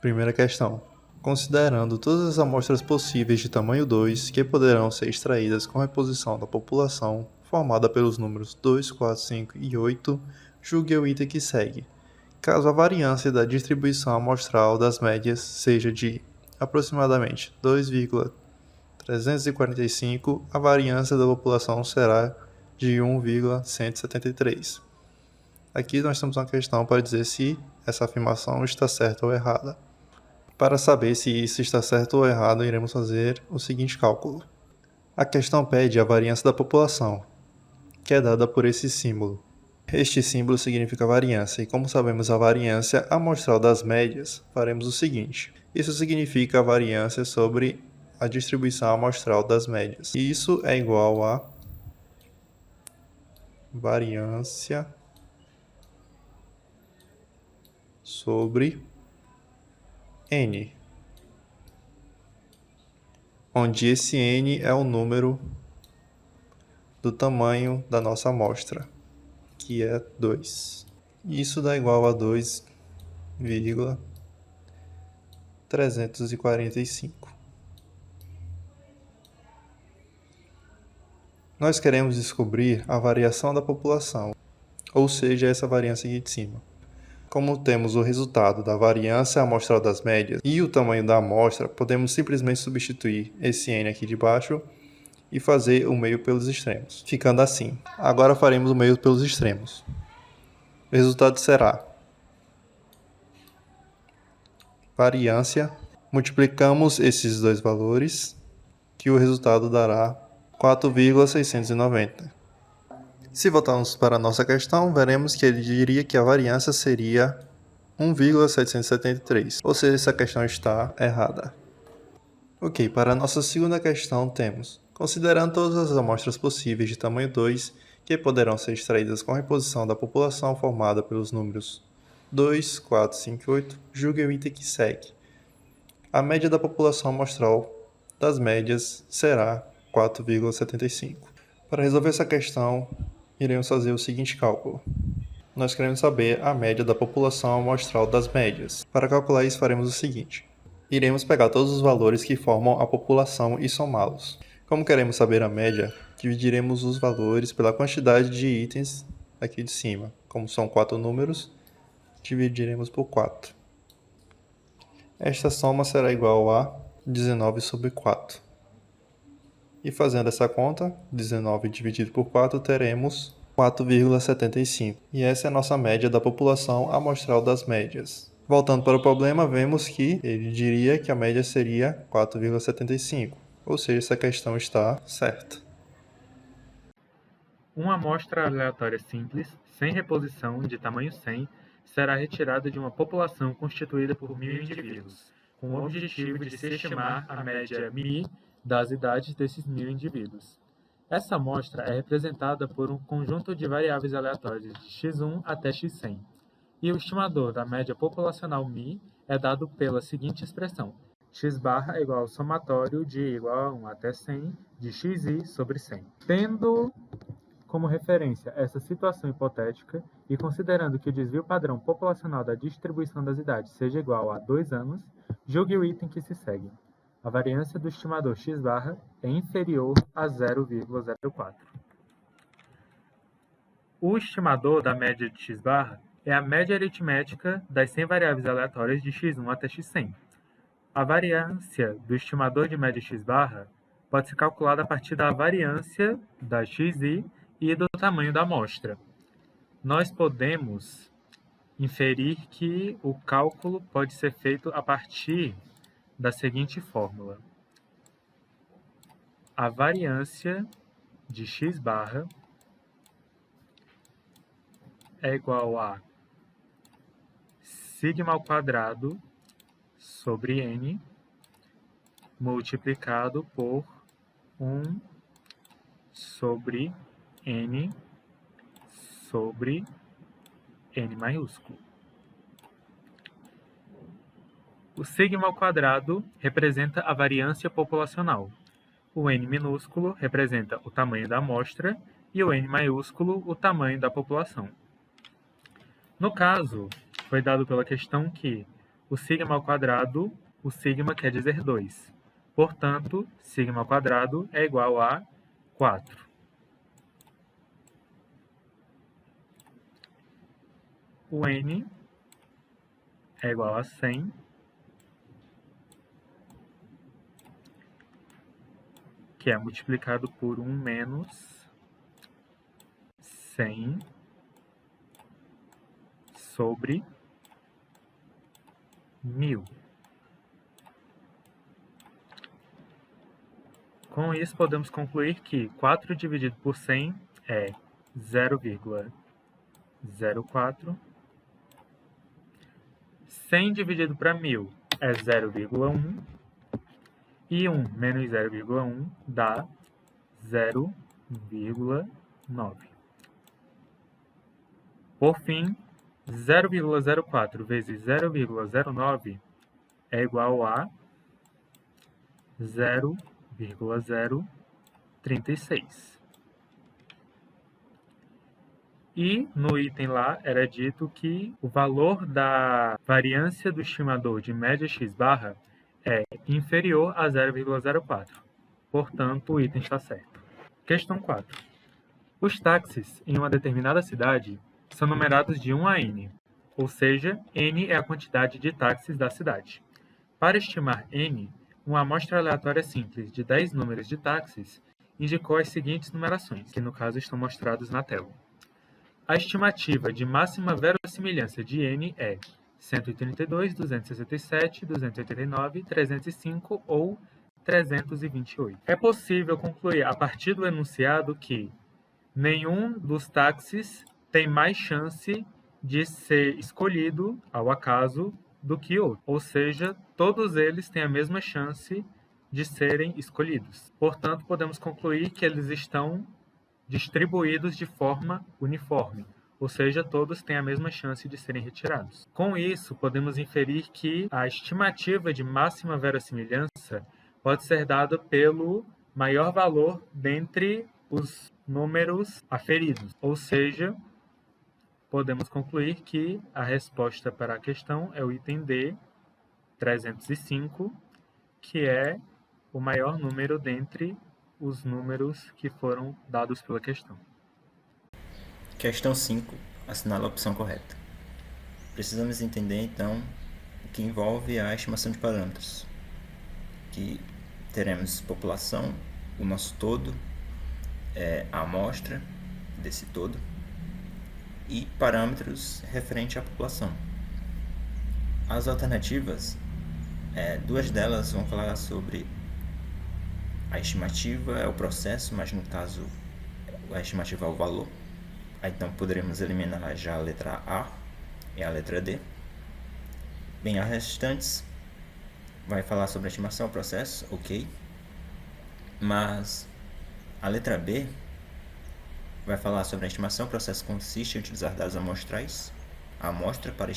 Primeira questão. Considerando todas as amostras possíveis de tamanho 2 que poderão ser extraídas com a reposição da população, formada pelos números 2, 4, 5 e 8, julgue o item que segue. Caso a variância da distribuição amostral das médias seja de aproximadamente 2,345, a variância da população será de 1,173. Aqui nós temos uma questão para dizer se essa afirmação está certa ou errada. Para saber se isso está certo ou errado, iremos fazer o seguinte cálculo. A questão pede a variância da população, que é dada por esse símbolo. Este símbolo significa variância, e como sabemos a variância amostral das médias, faremos o seguinte. Isso significa a variância sobre a distribuição amostral das médias. E isso é igual a variância sobre N, onde esse N é o número do tamanho da nossa amostra, que é 2. Isso dá igual a 2,345. Nós queremos descobrir a variação da população, ou seja, essa variância aqui de cima. Como temos o resultado da variância amostral das médias e o tamanho da amostra, podemos simplesmente substituir esse N aqui de baixo e fazer o meio pelos extremos, ficando assim. Agora faremos o meio pelos extremos. O resultado será variância, multiplicamos esses dois valores, que o resultado dará 4,690. Se voltarmos para a nossa questão, veremos que ele diria que a variância seria 1,773, ou seja, essa questão está errada. Ok, para a nossa segunda questão temos: considerando todas as amostras possíveis de tamanho 2 que poderão ser extraídas com a reposição da população formada pelos números 2, 4, 5 e 8, julgue o item que segue. A média da população amostral das médias será 4,75. Para resolver essa questão, iremos fazer o seguinte cálculo. Nós queremos saber a média da população amostral das médias. Para calcular isso, faremos o seguinte. Iremos pegar todos os valores que formam a população e somá-los. Como queremos saber a média, dividiremos os valores pela quantidade de itens aqui de cima. Como são 4 números, dividiremos por 4. Esta soma será igual a 19 sobre 4. E fazendo essa conta, 19 dividido por 4, teremos 4,75. E essa é a nossa média da população amostral das médias. Voltando para o problema, vemos que ele diria que a média seria 4,75. Ou seja, essa questão está certa. Uma amostra aleatória simples, sem reposição, de tamanho 100, será retirada de uma população constituída por 1.000 indivíduos, com o objetivo de se estimar a média μ das idades desses 1.000 indivíduos. Essa amostra é representada por um conjunto de variáveis aleatórias de x1 até x100, e o estimador da média populacional μ é dado pela seguinte expressão: x barra é igual ao somatório de igual a 1 até 100 de xi sobre 100. Tendo como referência essa situação hipotética e considerando que o desvio padrão populacional da distribuição das idades seja igual a 2 anos, julgue o item que se segue. A variância do estimador x barra é inferior a 0,04. O estimador da média de x barra é a média aritmética das 100 variáveis aleatórias de x1 até x100. A variância do estimador de média x barra pode ser calculada a partir da variância da xi e do tamanho da amostra. Nós podemos inferir que o cálculo pode ser feito a partir da seguinte fórmula. A variância de x barra é igual a sigma ao quadrado sobre n multiplicado por 1 sobre n sobre n maiúsculo. O sigma ao quadrado representa a variância populacional. O n minúsculo representa o tamanho da amostra e o n maiúsculo o tamanho da população. No caso, foi dado pela questão que o sigma ao quadrado, o sigma quer dizer 2. Portanto, sigma ao quadrado é igual a 4. O n é igual a 100, que é multiplicado por 1 menos 100 sobre 1000. Com isso, podemos concluir que 4 dividido por 100 é 0,04. 100 dividido para 1000 é 0,1. E 1 menos 0,1 dá 0,9. Por fim, 0,04 vezes 0,09 é igual a 0,036. E no item lá era dito que o valor da variância do estimador de média x barra é inferior a 0,04. Portanto, o item está certo. Questão 4. Os táxis em uma determinada cidade são numerados de 1 a n, ou seja, n é a quantidade de táxis da cidade. Para estimar n, uma amostra aleatória simples de 10 números de táxis indicou as seguintes numerações, que no caso estão mostrados na tela. A estimativa de máxima verossimilhança de n é 132, 267, 289, 305 ou 328. É possível concluir a partir do enunciado que nenhum dos táxis tem mais chance de ser escolhido ao acaso do que outro, ou seja, todos eles têm a mesma chance de serem escolhidos. Portanto, podemos concluir que eles estão distribuídos de forma uniforme, ou seja, todos têm a mesma chance de serem retirados. Com isso, podemos inferir que a estimativa de máxima verossimilhança pode ser dada pelo maior valor dentre os números aferidos, ou seja, podemos concluir que a resposta para a questão é o item D, 305, que é o maior número dentre os números que foram dados pela questão. Questão 5. Assinala a opção correta. Precisamos entender, então, o que envolve a estimação de parâmetros. Que teremos população, o nosso todo, a amostra desse todo, e parâmetros referente à população. As alternativas, duas delas vão falar sobre a estimativa é o processo, mas no caso a estimativa é o valor. Então poderemos eliminar já a letra A e a letra D. Bem, as restantes vai falar sobre a estimação, o processo, ok. Mas a letra B vai falar sobre a estimação, o processo consiste em utilizar dados amostrais, a amostra para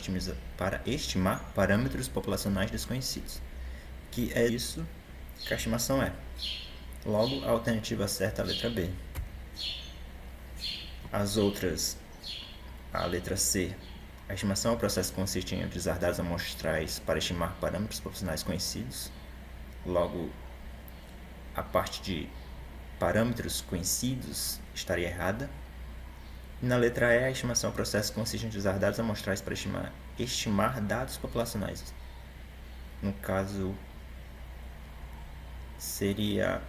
estimar parâmetros populacionais desconhecidos. Que é isso que a estimação é. Logo, a alternativa certa é a letra B. As outras, a letra C, a estimação é o processo que consiste em utilizar dados amostrais para estimar parâmetros populacionais conhecidos. Logo, a parte de parâmetros conhecidos estaria errada. E na letra E, a estimação é o processo que consiste em utilizar dados amostrais para estimar dados populacionais. No caso, seria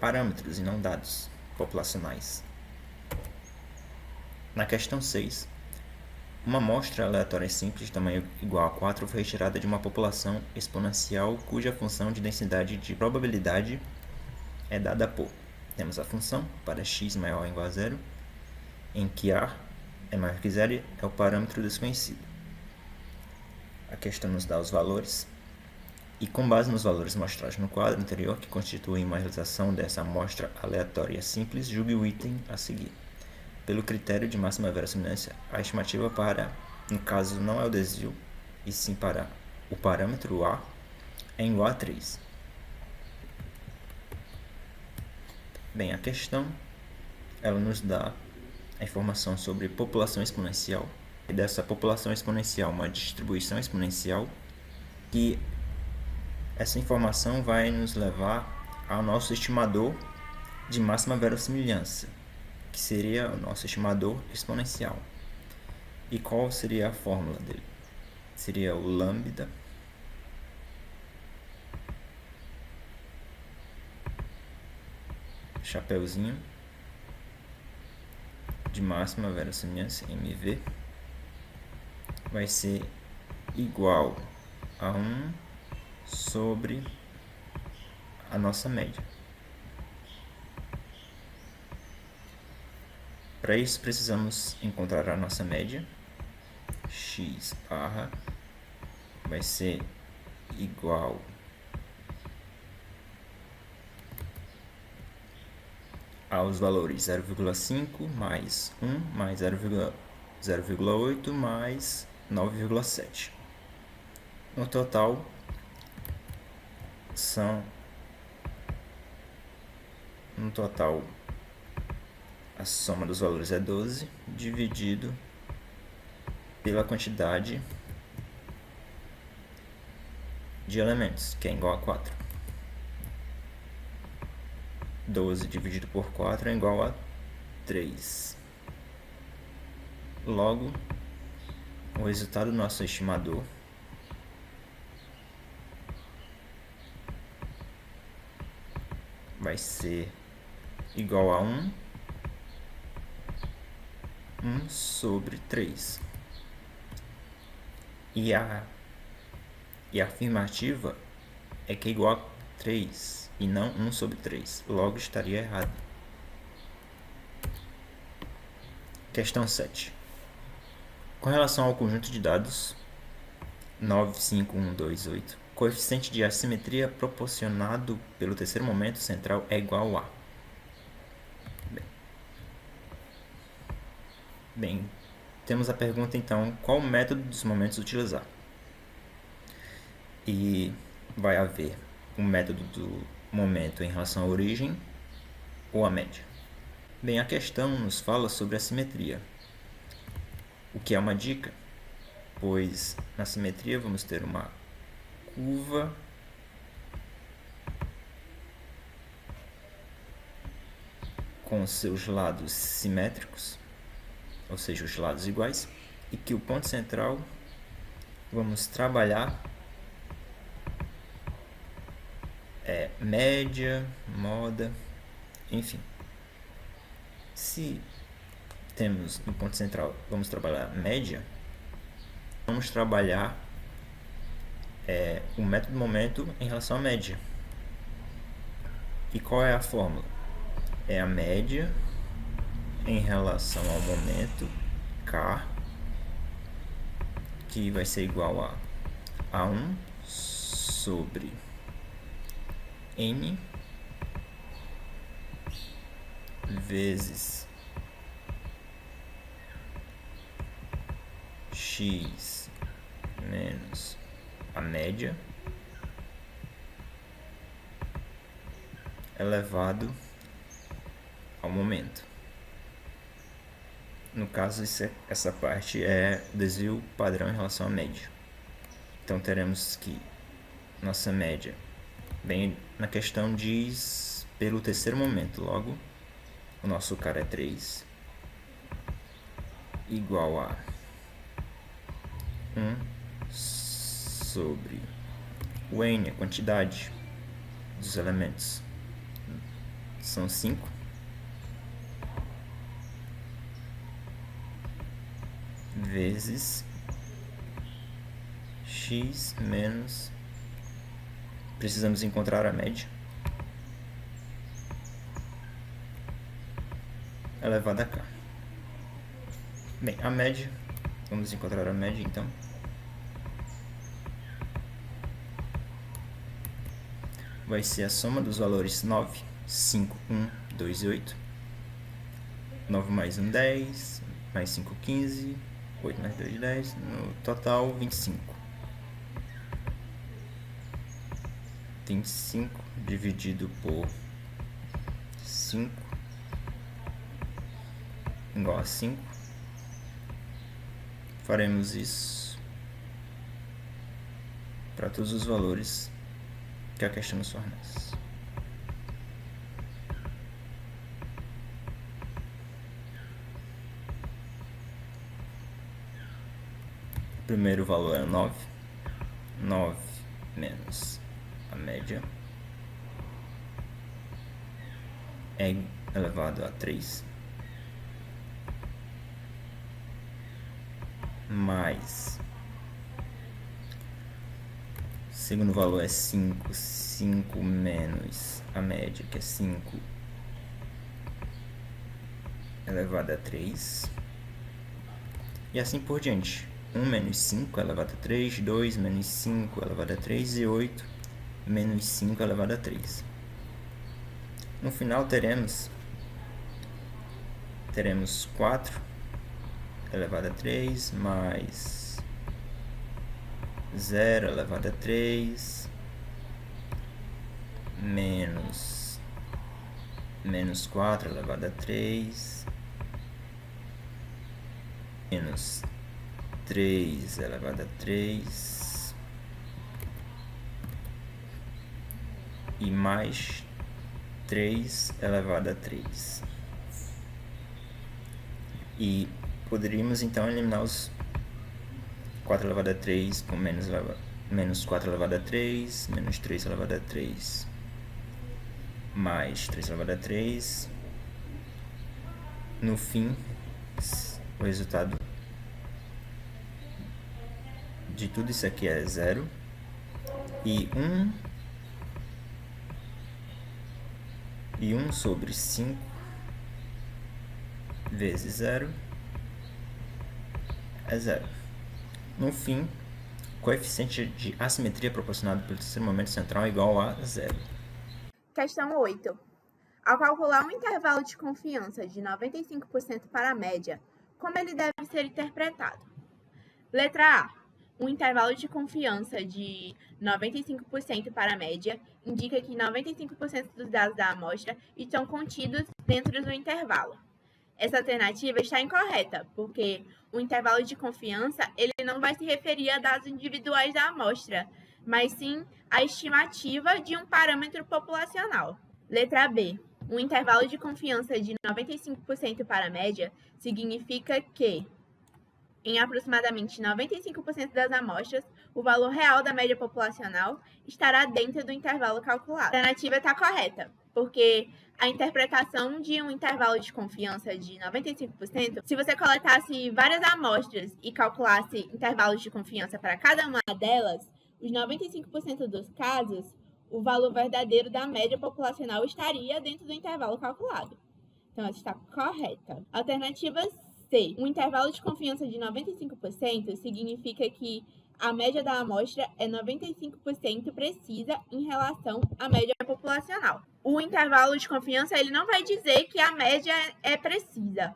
parâmetros e não dados populacionais. Na questão 6, uma amostra aleatória simples de tamanho igual a 4 foi retirada de uma população exponencial cuja função de densidade de probabilidade é dada por. Temos a função para x maior ou igual a 0, em que a é maior que 0 é o parâmetro desconhecido. A questão nos dá os valores. E com base nos valores mostrados no quadro anterior, que constituem uma realização dessa amostra aleatória simples, julgue o item a seguir. Pelo critério de máxima verossimilhança, a estimativa para, no caso não é o desvio, e sim para o parâmetro A, é igual a 3. Bem, a questão ela nos dá a informação sobre população exponencial, dessa população exponencial, uma distribuição exponencial, que essa informação vai nos levar ao nosso estimador de máxima verossimilhança, que seria o nosso estimador exponencial. E qual seria a fórmula dele? Seria o lambda chapeuzinho de máxima verossimilhança, MV, vai ser igual a 1 sobre a nossa média. Para isso, precisamos encontrar a nossa média. X barra vai ser igual aos valores 0,5 mais 1 mais 0,8 mais 9,7. No total, a soma dos valores é 12, dividido pela quantidade de elementos, que é igual a 4. 12 dividido por 4 é igual a 3. Logo, o resultado do nosso estimador vai ser igual a 1 sobre 3. E a afirmativa é que é igual a 3 e não 1 sobre 3. Logo estaria errado. Questão 7. Com relação ao conjunto de dados 95128, coeficiente de assimetria proporcionado pelo terceiro momento central é igual a... Bem, temos a pergunta então, qual método dos momentos utilizar? E vai haver um método do momento em relação à origem ou à média. Bem, a questão nos fala sobre a simetria, o que é uma dica, pois na simetria vamos ter uma curva com seus lados simétricos, ou seja, os lados iguais, e que o ponto central vamos trabalhar média, moda, enfim. Se temos no ponto central, vamos trabalhar média, vamos trabalhar o método momento em relação à média. E qual é a fórmula? É a média em relação ao momento K, que vai ser igual a 1 sobre N vezes X menos a média elevado ao momento. No caso, essa parte é o desvio padrão em relação à média. Então teremos que nossa média, bem, na questão diz pelo terceiro momento, logo o nosso cara é 3 igual a 1 sobre o N, a quantidade dos elementos, são 5, vezes X menos, precisamos encontrar a média, elevado a K. Bem, a média, vamos encontrar a média então. Vai ser a soma dos valores 9, 5, 1, 2 e 8. 9 mais 1, 10, mais 5, 15, 8 mais 2, 10, no total 25. 25 dividido por 5 igual a 5. Faremos isso para todos os valores que a questão nos fornece. O primeiro valor é 9. 9 menos a média é elevado a 3. Mais. O segundo valor é 5. 5 menos a média, que é 5, elevado a 3. E assim por diante. 1 menos 5 elevado a 3, 2 menos 5 elevado a 3 e 8 menos 5 elevado a 3. No final teremos 4 elevado a 3 mais 0 elevado a 3 menos 4 elevado a 3 menos 3 elevado a 3 e mais 3 elevado a 3. E poderíamos então eliminar os 4 elevado a 3 com menos 4 elevado a 3, menos 3 elevado a 3, mais 3 elevado a 3. No fim, o resultado de tudo isso aqui é 0 e 1 sobre 5 vezes 0 é 0. No fim, o coeficiente de assimetria proporcionado pelo terceiro momento central é igual a 0. Questão 8. Ao calcular um intervalo de confiança de 95% para a média, como ele deve ser interpretado? Letra A. Um intervalo de confiança de 95% para a média indica que 95% dos dados da amostra estão contidos dentro do intervalo. Essa alternativa está incorreta, porque o intervalo de confiança ele não vai se referir a dados individuais da amostra, mas sim a estimativa de um parâmetro populacional. Letra B. Um intervalo de confiança de 95% para a média significa que, em aproximadamente 95% das amostras, o valor real da média populacional estará dentro do intervalo calculado. A alternativa está correta, porque a interpretação de um intervalo de confiança de 95%, se você coletasse várias amostras e calculasse intervalos de confiança para cada uma delas, os 95% dos casos, o valor verdadeiro da média populacional estaria dentro do intervalo calculado. Então, essa está correta. Alternativa C. Um intervalo de confiança de 95% significa que a média da amostra é 95% precisa em relação à média populacional. O intervalo de confiança ele não vai dizer que a média é precisa.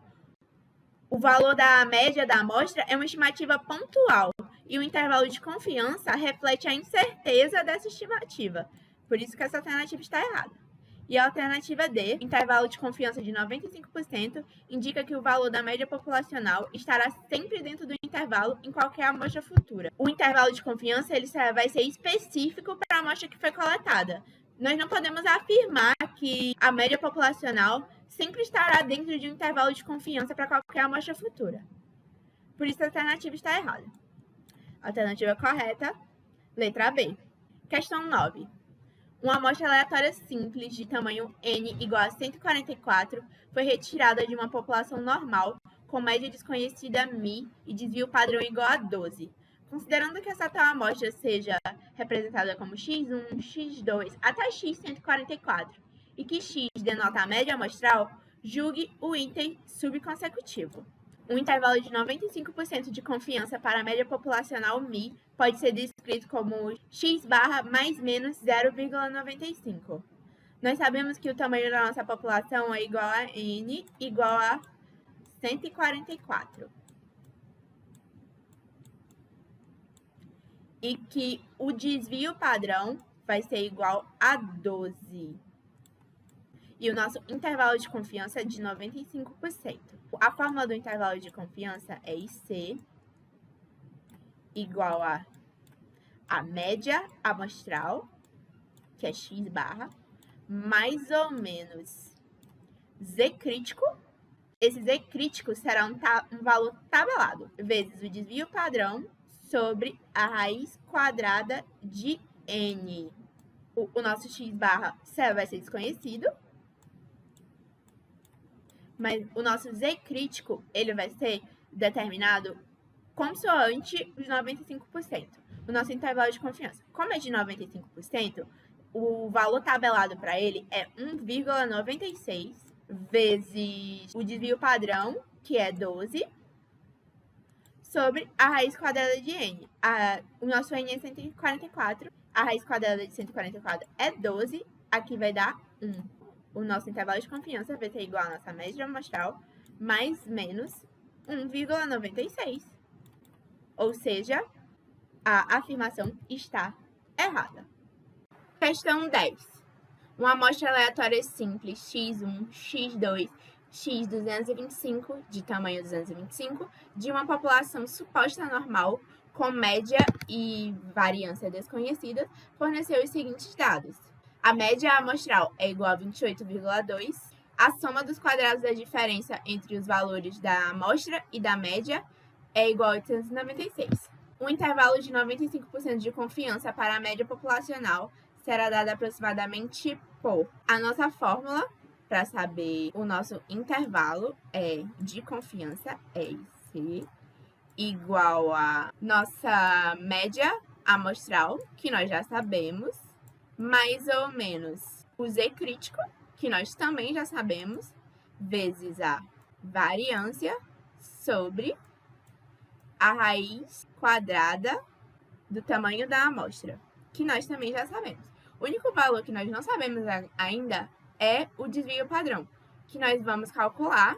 O valor da média da amostra é uma estimativa pontual e o intervalo de confiança reflete a incerteza dessa estimativa. Por isso que essa alternativa está errada. E a alternativa D, intervalo de confiança de 95%, indica que o valor da média populacional estará sempre dentro do intervalo em qualquer amostra futura. O intervalo de confiança ele vai ser específico para a amostra que foi coletada. Nós não podemos afirmar que a média populacional sempre estará dentro de um intervalo de confiança para qualquer amostra futura. Por isso a alternativa está errada. Alternativa correta, letra B. Questão 9. Uma amostra aleatória simples de tamanho n igual a 144 foi retirada de uma população normal com média desconhecida μ e desvio padrão igual a 12. Considerando que essa tal amostra seja representada como x1, x2 até x144 e que x denota a média amostral, julgue o item subconsecutivo. Um intervalo de 95% de confiança para a média populacional μ pode ser descrito como x barra mais menos 0,95. Nós sabemos que o tamanho da nossa população é igual a n igual a 144. E que o desvio padrão vai ser igual a 12. E o nosso intervalo de confiança é de 95%. A fórmula do intervalo de confiança é IC igual a média amostral, que é x barra, mais ou menos z crítico. Esse z crítico será um valor tabelado, vezes o desvio padrão sobre a raiz quadrada de n. O nosso x barra vai ser desconhecido, mas o nosso z crítico ele vai ser determinado consoante os 95%. O nosso intervalo de confiança. Como é de 95%, o valor tabelado para ele é 1,96 vezes o desvio padrão, que é 12, sobre a raiz quadrada de n. O nosso n é 144, a raiz quadrada de 144 é 12, aqui vai dar 1. O nosso intervalo de confiança vai ser igual à nossa média amostral, mais menos 1,96. Ou seja, a afirmação está errada. Questão 10. Uma amostra aleatória simples x1, x2, x225, de tamanho 225, de uma população suposta normal, com média e variância desconhecidas, forneceu os seguintes dados. A média amostral é igual a 28,2. A soma dos quadrados da diferença entre os valores da amostra e da média é igual a 896. Um intervalo de 95% de confiança para a média populacional será dado aproximadamente por... A nossa fórmula para saber o nosso intervalo de confiança é C igual a nossa média amostral, que nós já sabemos, mais ou menos o Z crítico, que nós também já sabemos, vezes a variância sobre a raiz quadrada do tamanho da amostra, que nós também já sabemos. O único valor que nós não sabemos ainda é o desvio padrão, que nós vamos calcular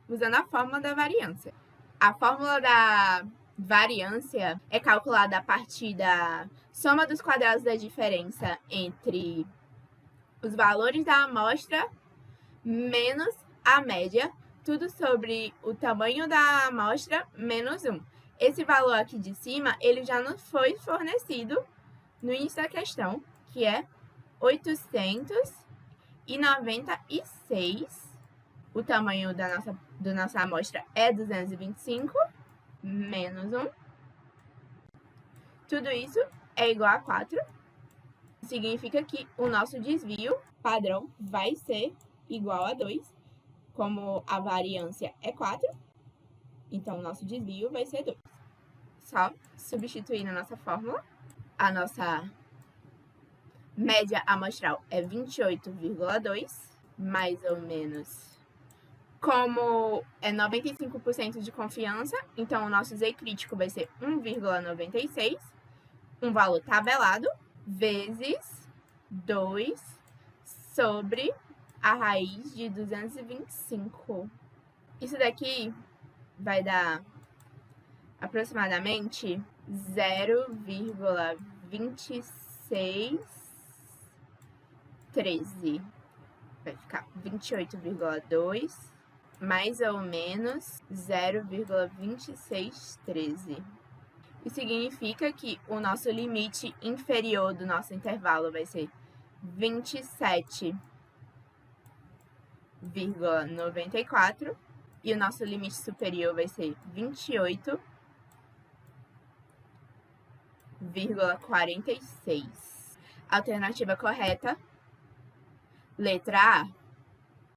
usando a fórmula da variância. A fórmula da variância é calculada a partir da soma dos quadrados da diferença entre os valores da amostra menos a média, tudo sobre o tamanho da amostra menos 1. Esse valor aqui de cima, ele já nos foi fornecido no início da questão, que é 896. O tamanho da nossa amostra é 225, menos 1. Tudo isso é igual a 4. Significa que o nosso desvio padrão vai ser igual a 2. Como a variância é 4, então o nosso desvio vai ser 2. Só substituir na nossa fórmula, a nossa média amostral é 28,2, mais ou menos. Como é 95% de confiança, então o nosso Z crítico vai ser 1,96, um valor tabelado, vezes 2 sobre a raiz de 225. Isso daqui vai dar aproximadamente 0,2613. Vai ficar 28,2 mais ou menos 0,2613. Isso significa que o nosso limite inferior do nosso intervalo vai ser 27,94 e o nosso limite superior vai ser 28,46. Alternativa correta, letra A.